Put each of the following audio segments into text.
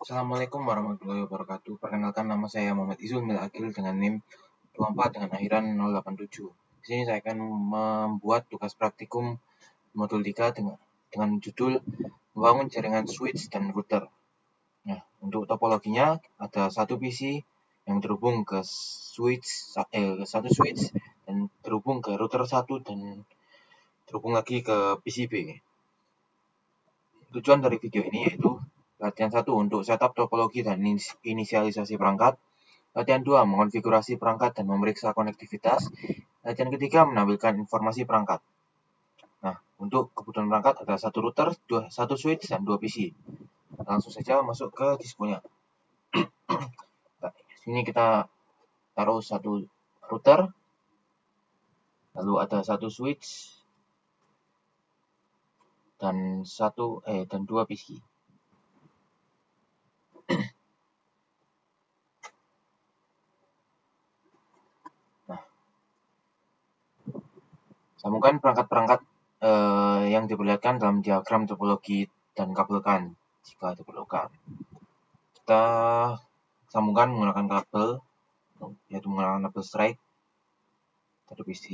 Assalamualaikum warahmatullahi wabarakatuh. Perkenalkan, nama saya Muhammad Izul Milakil dengan NIM 24 dengan akhiran 087. Di sini saya akan membuat tugas praktikum modul 3 dengan judul membangun jaringan switch dan router. Nah, untuk topologinya ada satu PC yang terhubung ke satu switch dan terhubung ke router 1 dan terhubung lagi ke PCB. Tujuan dari video ini yaitu latihan 1 untuk setup topologi dan inisialisasi perangkat. Latihan 2 mengonfigurasi perangkat dan memeriksa konektivitas. Latihan ketiga menampilkan informasi perangkat. Nah, untuk kebutuhan perangkat ada satu router, satu switch, dan 2 PC. Langsung saja masuk ke diskonya. Nah, sini kita taruh satu router, lalu ada satu switch, dan dua PC. Nah, sambungkan perangkat-perangkat yang diperlihatkan dalam diagram topologi dan kabelkan jika diperlukan. Kita sambungkan menggunakan kabel, yaitu menggunakan kabel straight dari PC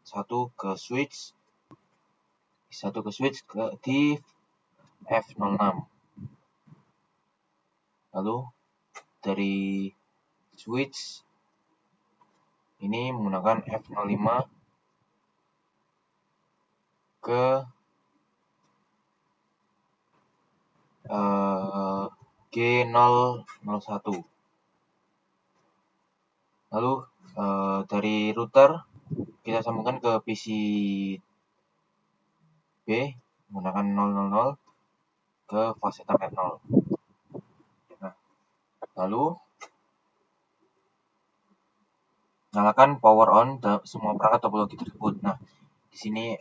1 ke switch, di F06. Lalu dari switch ini menggunakan F05 ke G001. Lalu dari router kita sambungkan ke PC B menggunakan 000 ke fase target 0. Nah, lalu nyalakan power on semua perangkat topologi tersebut. Nah, di sini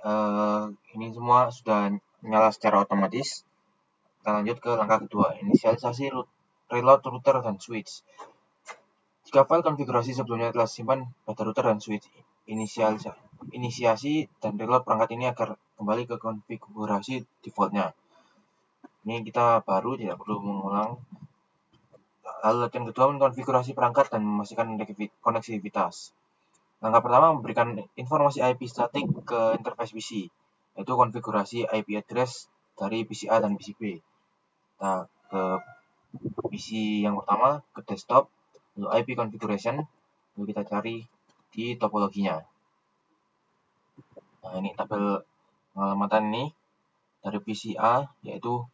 ini semua sudah nyala secara otomatis. Kita lanjut ke langkah kedua, inisialisasi reload router dan switch. Jika file konfigurasi sebelumnya telah disimpan pada router dan switch, inisiasi dan reload perangkat ini agar kembali ke konfigurasi defaultnya. Ini kita baru, tidak perlu mengulang. Lalu latihan kedua mengkonfigurasi perangkat dan memastikan koneksivitas. Langkah pertama memberikan informasi IP statik ke interface PC, yaitu konfigurasi IP address dari PC A dan PC B. Kita ke PC yang pertama, ke desktop, lalu IP configuration, lalu kita cari di topologinya. Nah, ini tabel pengalamatan ini dari PC A, yaitu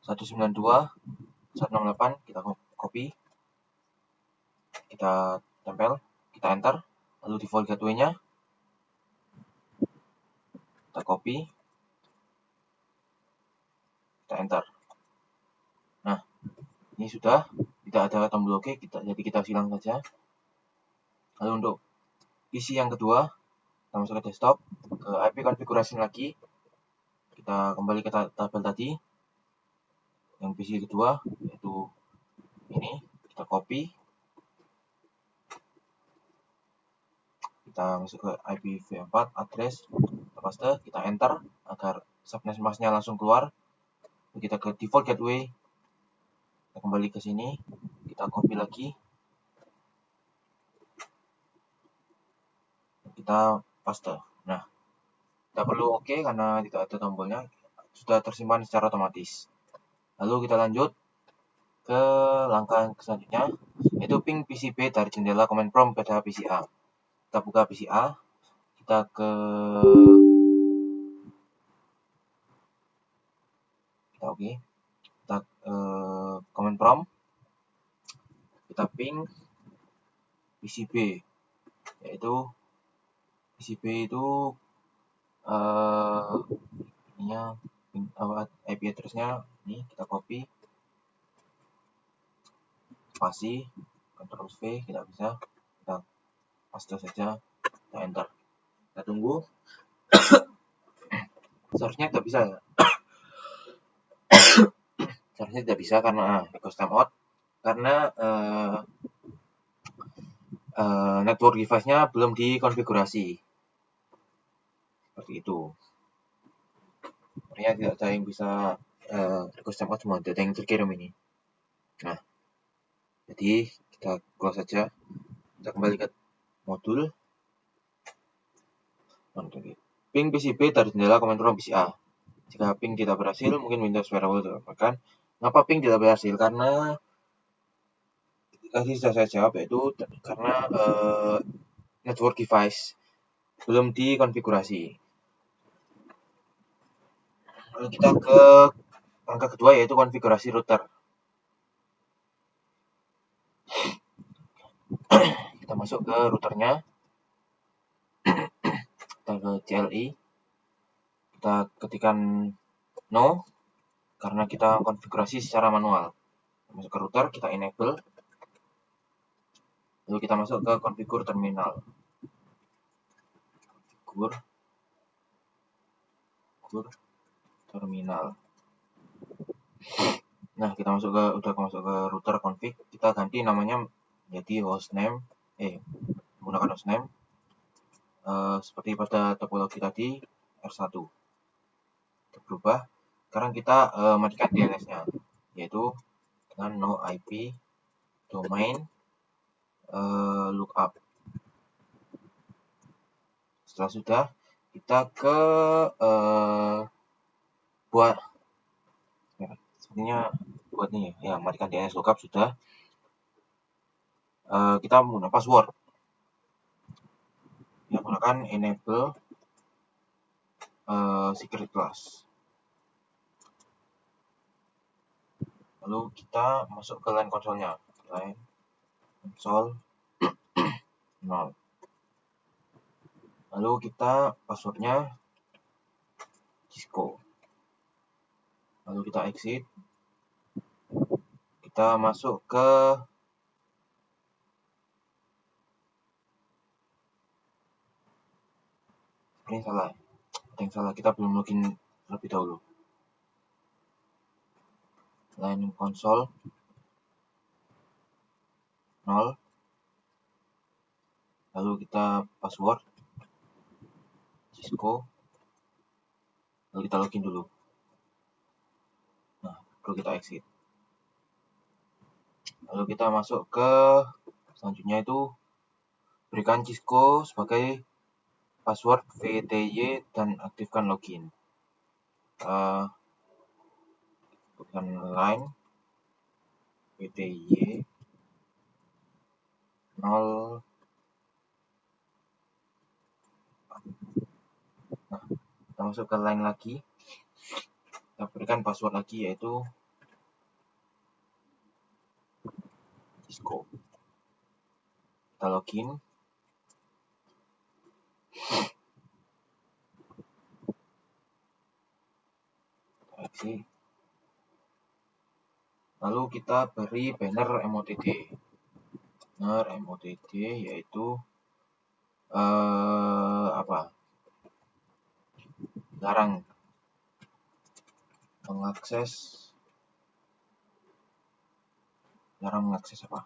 192.168, kita copy, kita tempel, kita enter, lalu default gateway-nya kita copy, kita enter. Nah, ini sudah tidak ada tombol OK, jadi kita silang saja. Lalu untuk PC yang kedua, kita masuk ke desktop, ke IP configuration lagi, kita kembali ke tabel tadi, yang PC kedua, yaitu ini, kita copy, kita masuk ke IPv4 address, kita paste, kita enter agar subnet masknya langsung keluar. Kita ke default gateway, kita kembali ke sini, kita copy lagi, kita paste. Nah, kita perlu OK karena tidak ada tombolnya, sudah tersimpan secara otomatis. Lalu kita lanjut ke langkah selanjutnya, yaitu ping PCB dari jendela command prompt pada PC A. Kita buka PC A, kita command prompt, kita ping PCB, yaitu PCB itu IP address-nya ini, kita copy, spasi, Ctrl V, tidak bisa, kita paste saja, kita enter, kita tunggu. Seharusnya tidak bisa ya. Seharusnya tidak bisa karena request timeout, karena network device-nya belum dikonfigurasi. Seperti itu. Artinya tidak ada yang bisa request timeout semua data yang terkirim ini. Nah, jadi kita close saja. Kita kembali ke modul. Ping PC B dari jendela command prompt PC A. Jika ping tidak berhasil, mungkin Windows Firewall dilaporkan. Kenapa ping tidak berhasil? Karena tadi sudah saya jawab, yaitu karena network device belum dikonfigurasi. Lalu kita ke langkah kedua, yaitu konfigurasi router. Kita masuk ke routernya, kita ke CLI, kita ketikkan no, karena kita konfigurasi secara manual. Masuk ke router, kita enable, lalu kita masuk ke configure terminal. Configure terminal. Nah, kita udah masuk ke router config, kita ganti namanya menjadi hostname, menggunakan hostname seperti pada topologi tadi R1. Itu berubah. Sekarang kita matikan DNS-nya, yaitu dengan no IP domain lookup. Setelah sudah, kita ke buat sepertinya buat nih ya, matikan DNS lookup sudah. Kita menggunakan password, ya, menggunakan enable secret class. Lalu kita masuk ke line console-nya, line console 0. Lalu kita passwordnya Cisco. Lalu kita exit, kita masuk ke ini salah, ada yang salah, kita belum login terlebih dahulu. Line console 0, lalu kita password Cisco, lalu kita login dulu. Nah, baru kita exit. Lalu kita masuk ke selanjutnya, itu berikan Cisco sebagai password VTY dan aktifkan login. Bukan line VTY 0. Nah, kita masuk ke line lagi, kita berikan password lagi, yaitu Cisco. Kita login. Exit. Lalu kita beri banner MOTD. Banner MOTD yaitu larang mengakses apa?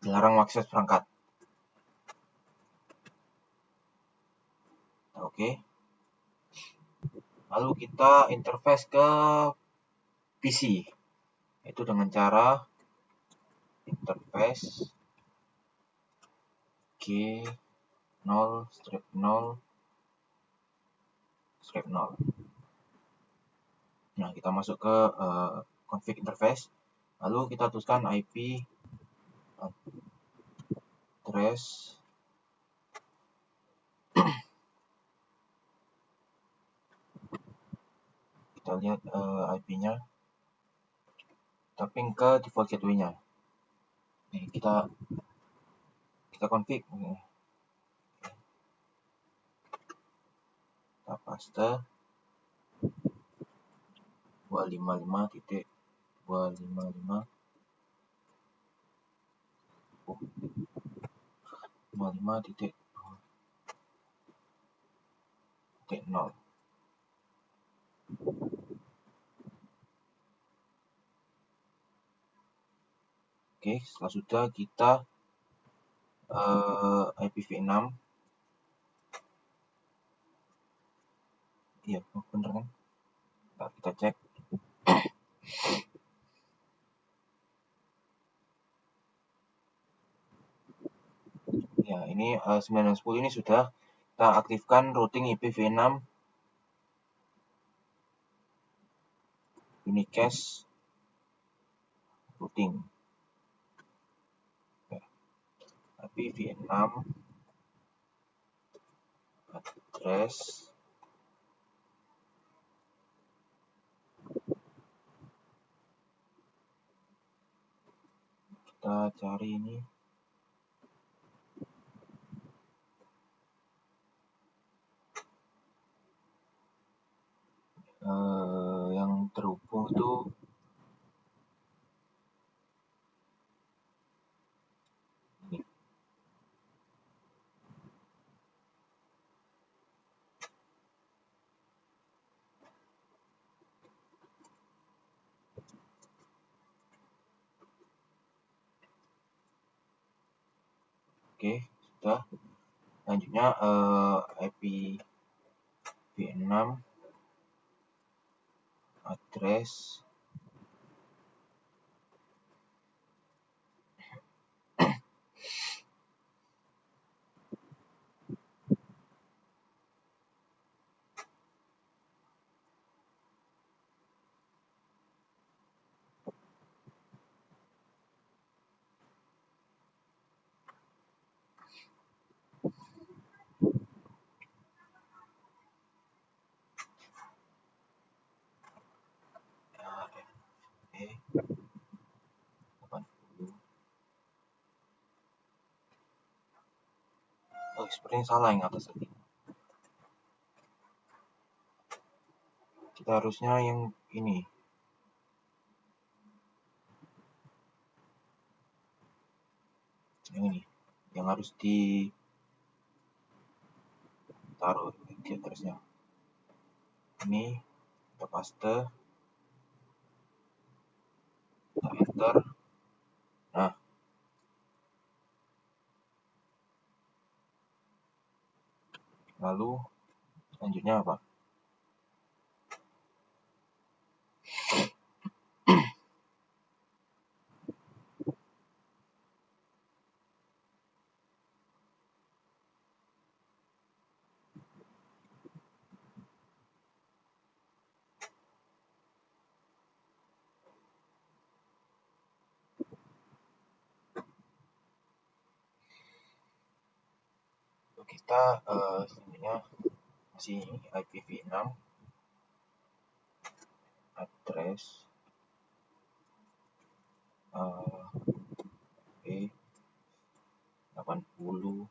Dilarang mengakses perangkat. Oke. Lalu kita interface ke PC, itu dengan cara interface G0/0/0. Nah, kita masuk ke config interface, lalu kita tuliskan IP address kita lihat IP-nya, kita ping ke default gateway-nya. Nih, kita config, kita paste 255.255.0. Oke, setelah sudah kita IPv6. Iya, bener kan? Ntar kita cek. Ya, ini 910 ini sudah kita aktifkan routing IPv6 unicast routing. Ya, IPv6 address kita cari ini yang terhubung itu ini. Oke, sudah. Selanjutnya IPv6 address FE80. Oh, sepertinya salah yang atas tadi. Kita harusnya yang ini. Yang ini. Yang harus ditaruh di atasnya. Ini kita paste. Kita enter. Nah, lalu selanjutnya apa? Kita selanjutnya masih ini IPv6 address E80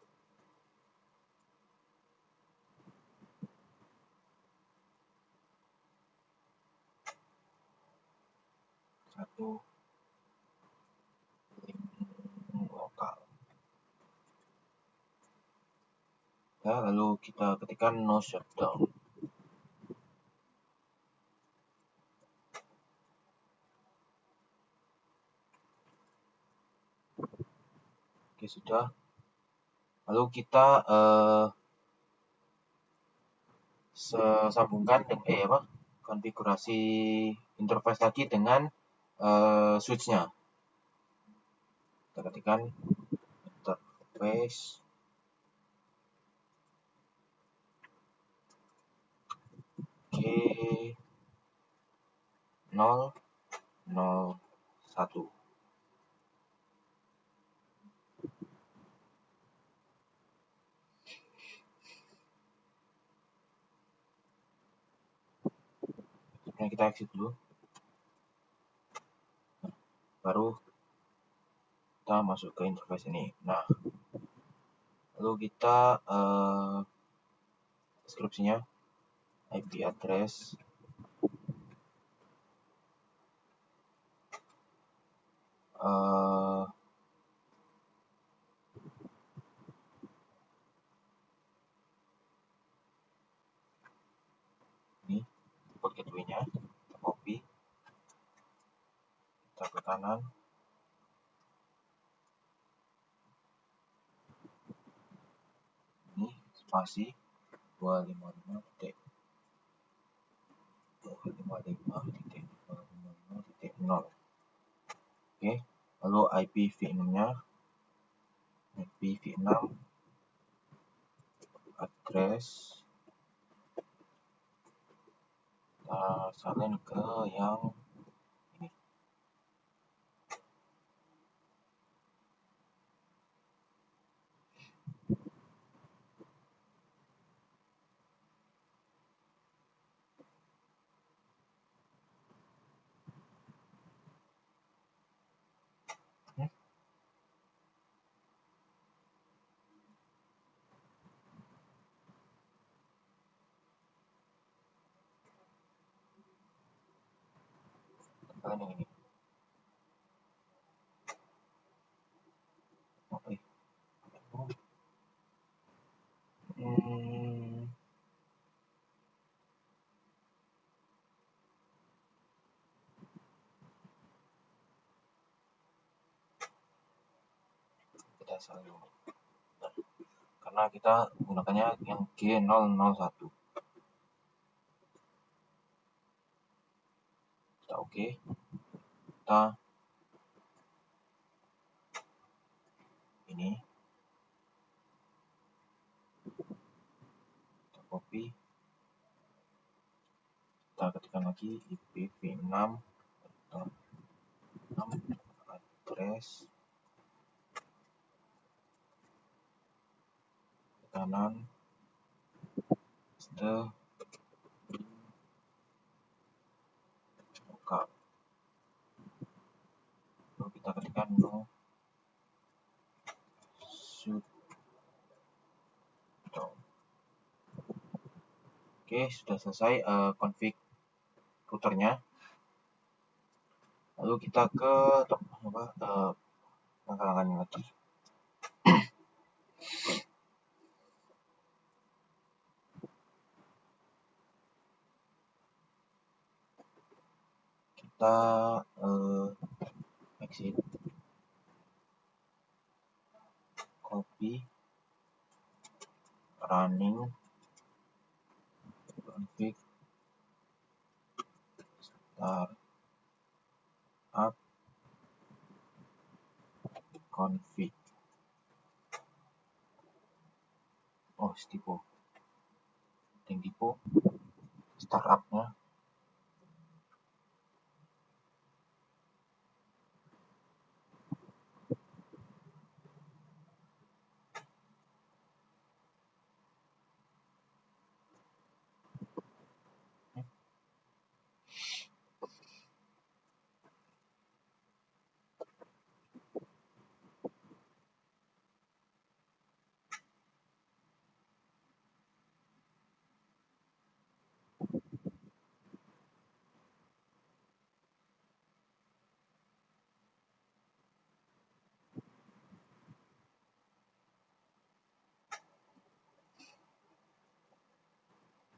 satu link lokal. Ya, lalu kita ketikkan no shutdown. Oke, sudah. Lalu kita sambungkan dengan konfigurasi interface lagi dengan switch-nya. Kita ketikkan interface G001. Nah, kita exit dulu. Baru kita masuk ke interface ini. Nah, lalu kita deskripsinya IP address ini port gateway-nya, kita copy, kita ke kanan, spasi 255.255.255.0. Oke, lalu IPv6-nya IPv6 address kita salin ke yang ini. Kalian yang ini. Oke. Kita salin karena kita menggunakannya yang G001. Kita oke. Kita ini kita copy, kita ketikkan lagi IPv6 address kanan buka, lalu kita ketikkan no sudo. Oke, sudah selesai config routernya. Lalu kita ke langkah-langkahnya lagi. Kita exit, copy, running, config, start up, config. Oh, stipo. Tipe startupnya.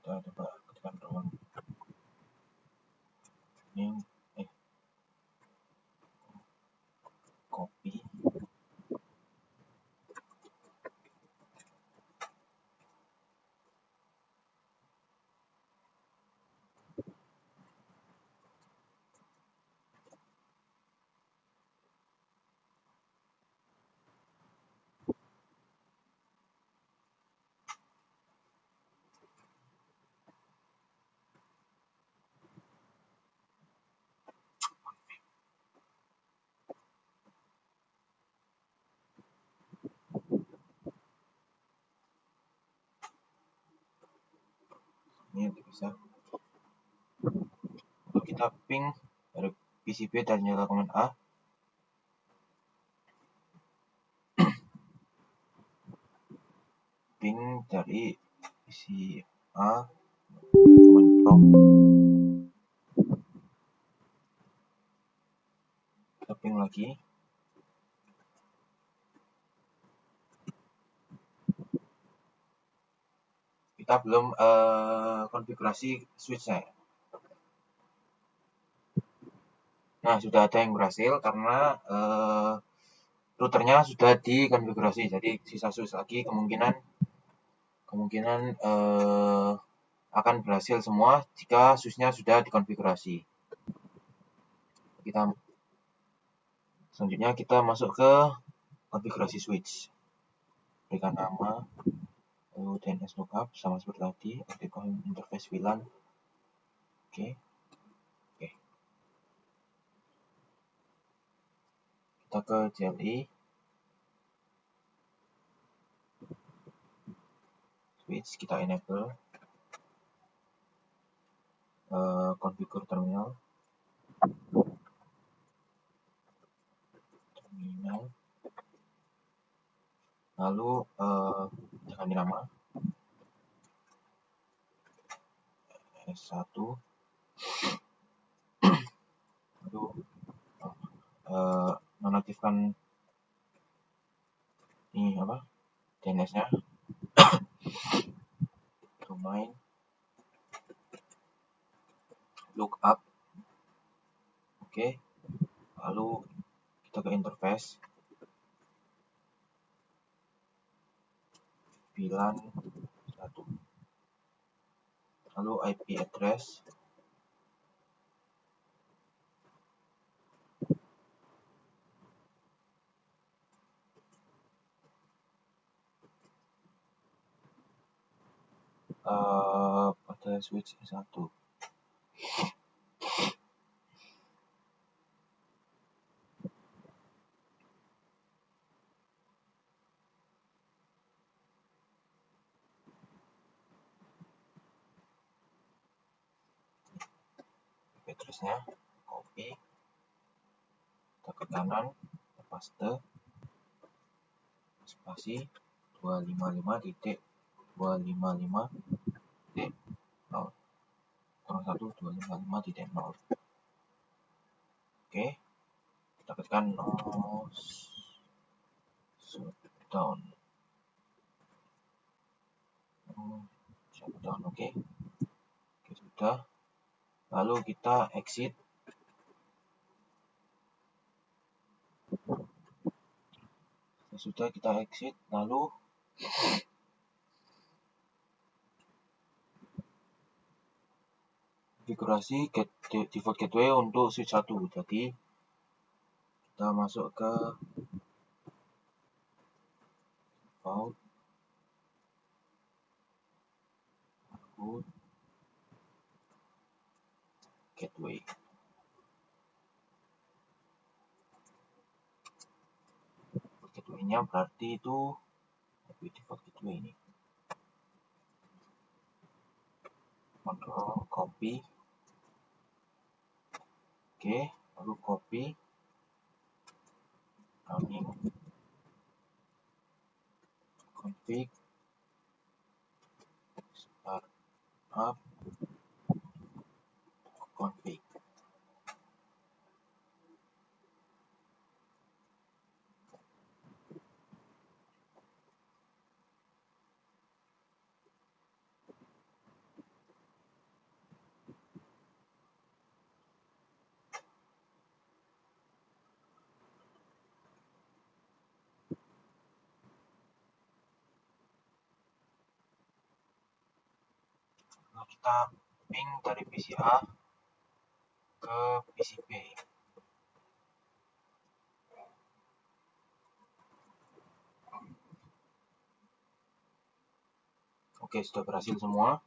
Kita coba ketikkan doang ini copy, ini bisa. Lalu kita ping dari PCB dan nyala command A. Ping dari PC A command prompt. Kita ping lagi. Kita belum konfigurasi switch-nya. Nah, sudah ada yang berhasil karena routernya sudah dikonfigurasi. Jadi sisa switch lagi kemungkinan kemungkinan akan berhasil semua jika switch-nya sudah dikonfigurasi. Selanjutnya kita masuk ke konfigurasi switch. Berikan nama, lalu DNS lookup sama seperti tadi, aktifkan interface VLAN. Oke. Kita ke CLI, switch kita enable, configure terminal, lalu ganti nama S1, lalu nonaktifkan ini DNS-nya, domain, lookup, oke. Lalu kita ke interface, VLAN 1, lalu IP address, pada switch 1. Address-nya copy, kita ke kanan, paste, spasi 255.255.0 1.255.0. Oke, kita ketikkan no shutdown. Oke, sudah. Lalu kita exit. Sudah kita exit, lalu konfigurasi default gateway untuk switch 1. Jadi kita masuk ke default gateway. Gateway-nya berarti itu default gateway ini. Control copy. Oke, lalu copy, running, config, start up, config. Lalu kita ping dari PC A ke PC B. Oke, sudah berhasil semua.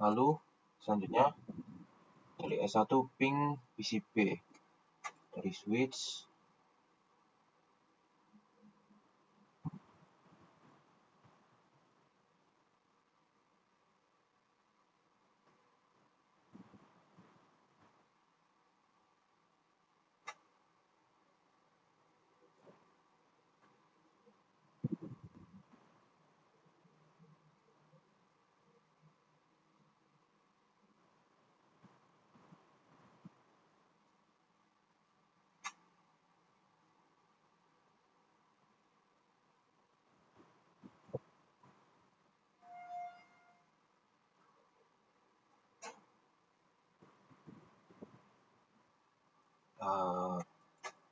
Lalu selanjutnya dari S1 ping PC B dari switch.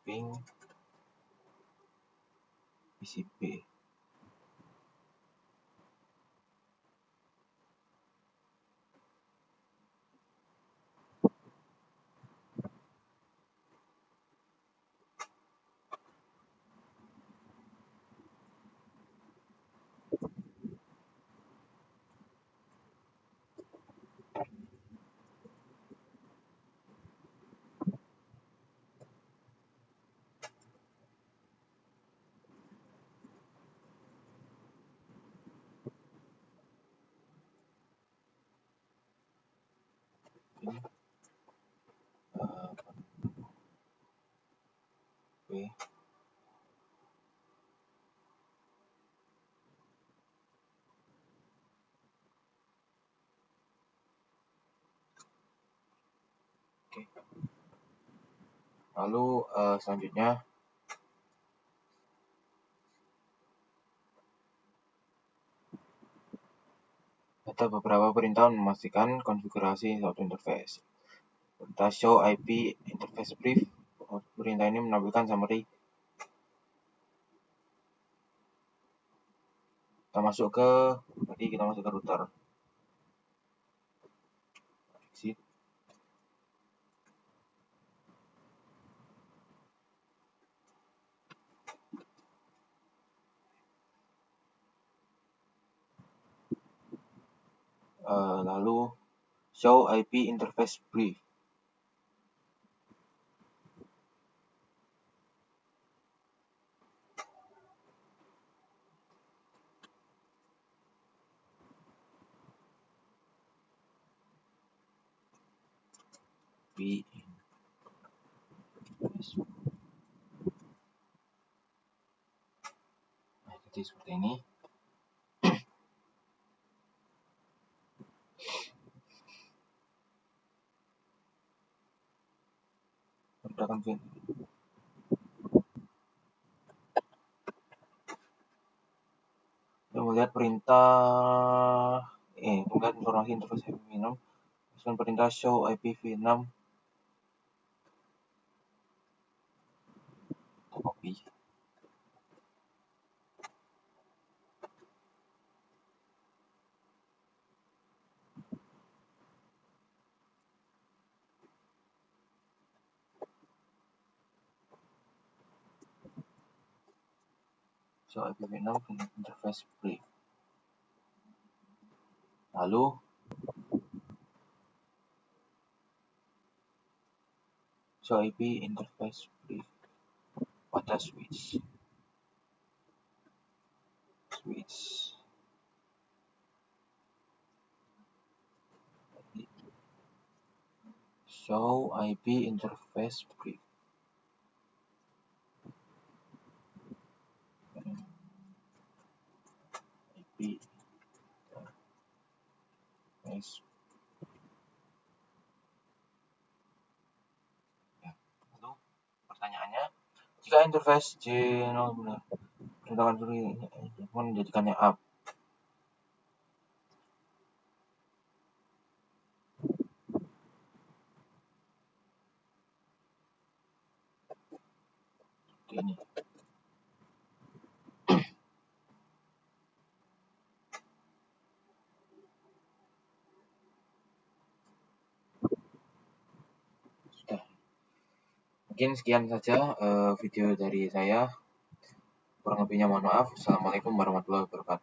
Ping PC B. Oke. Lalu selanjutnya ada beberapa perintah memastikan konfigurasi suatu interface. Perintah show IP interface brief. Perintah ini menampilkan summary. Kita masuk ke router. Exit. Lalu show IP interface brief. Nah, jadi seperti ini. Kita melihat perintah melihat informasi interface IP6. Masukkan perintah show IPv6. Kita copy. Show IPv6 interface brief. Lalu show IP interface brief pada switch. Show IP interface brief. IP interface. Lalu pertanyaannya, jika interface J0 benar, perintahkan menjadikannya up. Seperti ini. Sudah. Mungkin sekian saja video dari saya. Kurang lebihnya mohon maaf. Assalamualaikum warahmatullahi wabarakatuh.